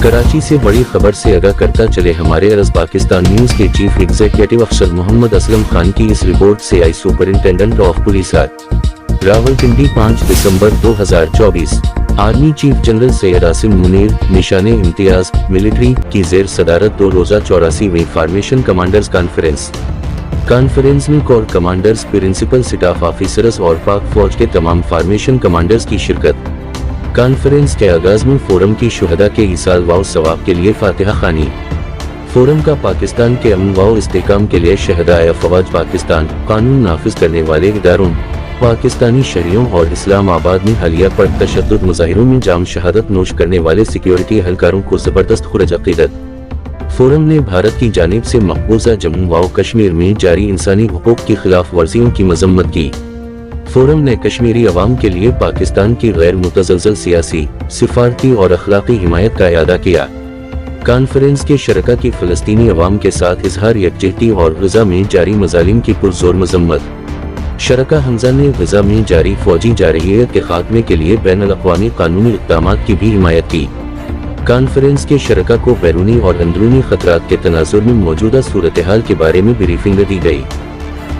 कराची से बड़ी खबर से आगाह करता चले हमारे अर्ज पाकिस्तान न्यूज के चीफ एग्जीक्यूटिव अफसर मोहम्मद असलम खान की इस रिपोर्ट से आई सुपरिंटेंडेंट ऑफ पुलिस रावलपिंडी 5 दिसंबर 2024। Army chief general Syed Asim Munir निशाने इम्तियाज मिलिट्री की जेर सदारत 2 रोजा 84वीं फार्मेशन कमांडर्स कॉन्फ्रेंस में corps commanders, principal staff officers और पाक फौज के तमाम फार्मेशन कमांडर्स की शिरकत। कॉन्फ्रेंस के आगाज में फोरम की शुहदा के ईसाल वाव सवाब के लिए फातिहा खानी। फोरम का पाकिस्तान के अमन वाव इस्तेकाम के लिए शहदाए फवाज पाकिस्तान, कानून नाफिज करने वाले इदारों, पाकिस्तानी शहरियों और इस्लामाबाद में हालिया पर तशद्दुद मुजाहिरों में जाम शहादत नोश करने वाले सिक्योरिटी एहलकारों को जबरदस्त खुरज अकीदत। फोरम ने भारत की जानिब से मकबूजा जम्मू व कश्मीर में जारी इंसानी हुकूक की खिलाफ वर्जियों की मजम्मत की। फोरम ने कश्मीरी अवाम के लिए पाकिस्तान की गैर मुतज़लज़ल सियासी, सिफारती और अखलाकी हिमायत का इआदा किया। कॉन्फ्रेंस के शरका की फ़लस्तीनी अवाम के साथ इजहार यकजहती और गज़ा में जारी मज़ालिम की पुरज़ोर मजम्मत। शरका हमजा ने गज़ा में जारी फौजी जारहियत के खात्मे के लिए बैनुल-अक़वामी कानूनी इक़दामात की भी हिमायत की। कॉन्फ्रेंस के शरका को बैरूनी और अंदरूनी खतरात के तनाजुर में मौजूदा सूरत हाल के बारे में ब्रीफिंग दी गई।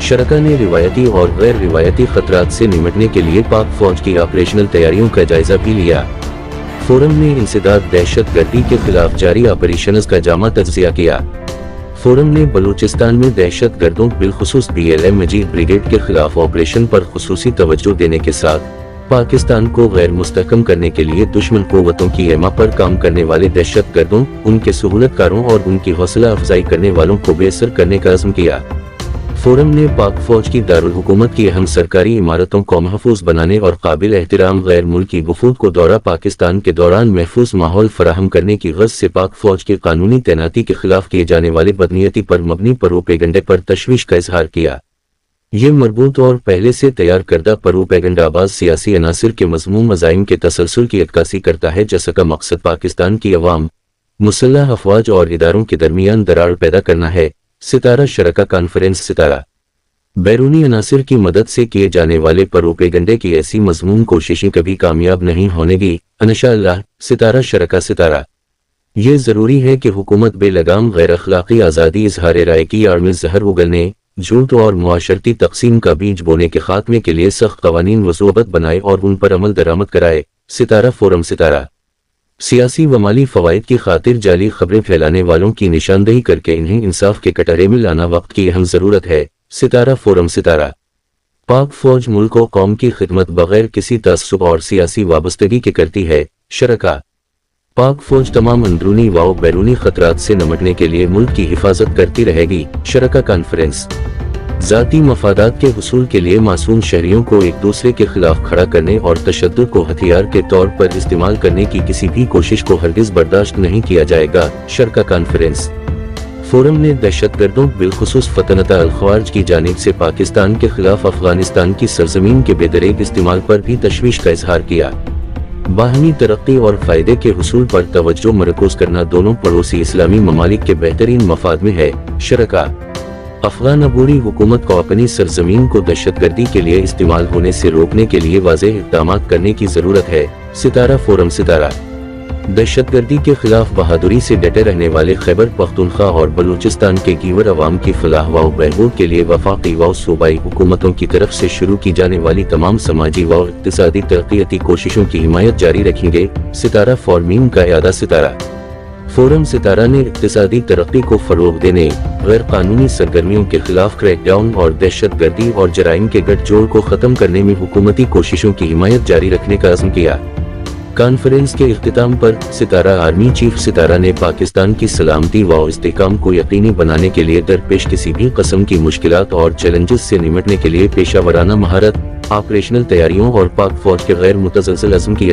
शरका ने रिवायती और गैर रिवायती खतरात से निपटने के लिए पाक फौज की ऑपरेशनल तैयारियों का जायजा भी लिया। फोरम ने इंसदाद दहशत गर्दी के खिलाफ जारी ऑपरेशंस का जामा तज्ज़िया किया। फोरम ने बलूचिस्तान में दहशत गर्दों बिलखुसूस BLM मजीद ब्रिगेड के खिलाफ ऑपरेशन पर खुसूसी तवज्जो देने के साथ पाकिस्तान को गैर मुस्तहकम करने के लिए दुश्मन क़ुव्वतों की एमा पर काम करने वाले दहशत गर्दों, उनके सहूलतकारों और उनकी हौसला अफजाई करने वालों को बेअसर करने का अज़्म किया। फोरम ने पाक फौज की दारुल हुकूमत की अहम सरकारी इमारतों को महफूज बनाने और काबिल एहतराम गैर मुल्की वफूद को दौरा पाकिस्तान के दौरान महफूज माहौल फराहम करने की गर्ज से पाक फौज की कानूनी तैनाती के खिलाफ किए जाने वाले बदनीयती पर मबनी प्रोपेगेंडे पर तशवीश का इजहार किया। ये मरबूत और पहले से तैयार करदा प्रोपेगेंडाबाज सियासी अनासिर के मज़मूम मज़ाइम के तसलसल की अक्कासी करता है, जिसका मकसद पाकिस्तान की अवाम, मुसल्लह अफवाज और इदारों के दरमियान दरार पैदा करना है। सितारा शरका कॉन्फ्रेंस सितारा बैरूनी अनासिर की मदद से किए जाने वाले प्रोपेगेंडे की ऐसी मज़मूम कोशिशें कभी कामयाब नहीं होनेगी इंशाअल्लाह। सितारा शरका सितारा ये ज़रूरी है कि हुकूमत बेलगाम गैर अखलाकी आज़ादी इजहार राय की आड़ में जहर उगलने, झूठ और मुआशरती तकसीम का बीज बोने के खात्मे के लिए सख्त कवानीन वज़ूबत बनाए और उन पर अमल दरामद कराए। सितारा फोरम सितारा सियासी व माली फ़वाइद की खातिर जाली खबरें फैलाने वालों की निशानदेही करके इन्हें इंसाफ के कटहरे में लाना वक्त की अहम ज़रूरत है। सितारा फोरम सितारा पाक फौज मुल्क व कौम की खिदमत बगैर किसी तअस्सुब और सियासी वाबस्तगी के करती है। शरका पाक फौज तमाम अंदरूनी व बैरूनी खतरात से निपटने के लिए मुल्क की हिफाजत करती रहेगी। शरका कॉन्फ्रेंस ज़ाती मफादात के हुसूल के लिए मासूम शहरियों को एक दूसरे के खिलाफ खड़ा करने और तशद्दुद को हथियार के तौर पर इस्तेमाल करने की किसी भी कोशिश को हरगिज़ बर्दाश्त नहीं किया जाएगा। शरका कॉन्फ्रेंस फोरम ने दहशतगर्दों बिलखुसूस फतनता अल-ख्वारिज की जानिब से पाकिस्तान के खिलाफ अफगानिस्तान की सरजमीन के बेदरेग इस्तेमाल पर भी तशवीश का इजहार किया। बाहमी तरक्की और फायदे के हुसूल पर तवज्जो मरकूज करना दोनों पड़ोसी इस्लामी ममालिक के बेहतरीन मफाद में है। शरका अफगान अबूरी हुकूमत को अपनी सरजमीन को दहशतगर्दी के लिए इस्तेमाल होने से रोकने के लिए वाज़ेह इक़दामात करने की ज़रूरत है। सितारा फोरम सितारा दहशतगर्दी के खिलाफ बहादुरी से डटे रहने वाले खैबर पख्तूनख्वा और बलूचिस्तान के गीवर अवाम की फलाह व बहबूद के लिए वफाकी व सूबाई हुकूमतों की तरफ से शुरू की जाने वाली तमाम समाजी व इक़्तिसादी तरक्याती कोशिशों की हिमायत जारी रखेंगे। सितारा फॉर्मीन का इआदा सितारा फोरम सितारा ने इक़्तिसादी तरक्की को फ़रोग़ देने, गैर कानूनी सरगर्मियों के खिलाफ क्रैकडाउन और दहशतगर्दी और जराइम के गठजोड़ को ख़त्म करने में हुकूमती कोशिशों की हिमायत जारी रखने का अज़्म किया। कॉन्फ्रेंस के इख्तिताम पर सितारा आर्मी चीफ सितारा ने पाकिस्तान की सलामती व इस्तेकाम को यकीनी बनाने के लिए दरपेश किसी भी किस्म की मुश्किलात और चैलेंजेस से निपटने के लिए पेशा वराना महारत, ऑपरेशनल तैयारियों और पाक फौज के गैर मुतज़लज़ल अज़्म की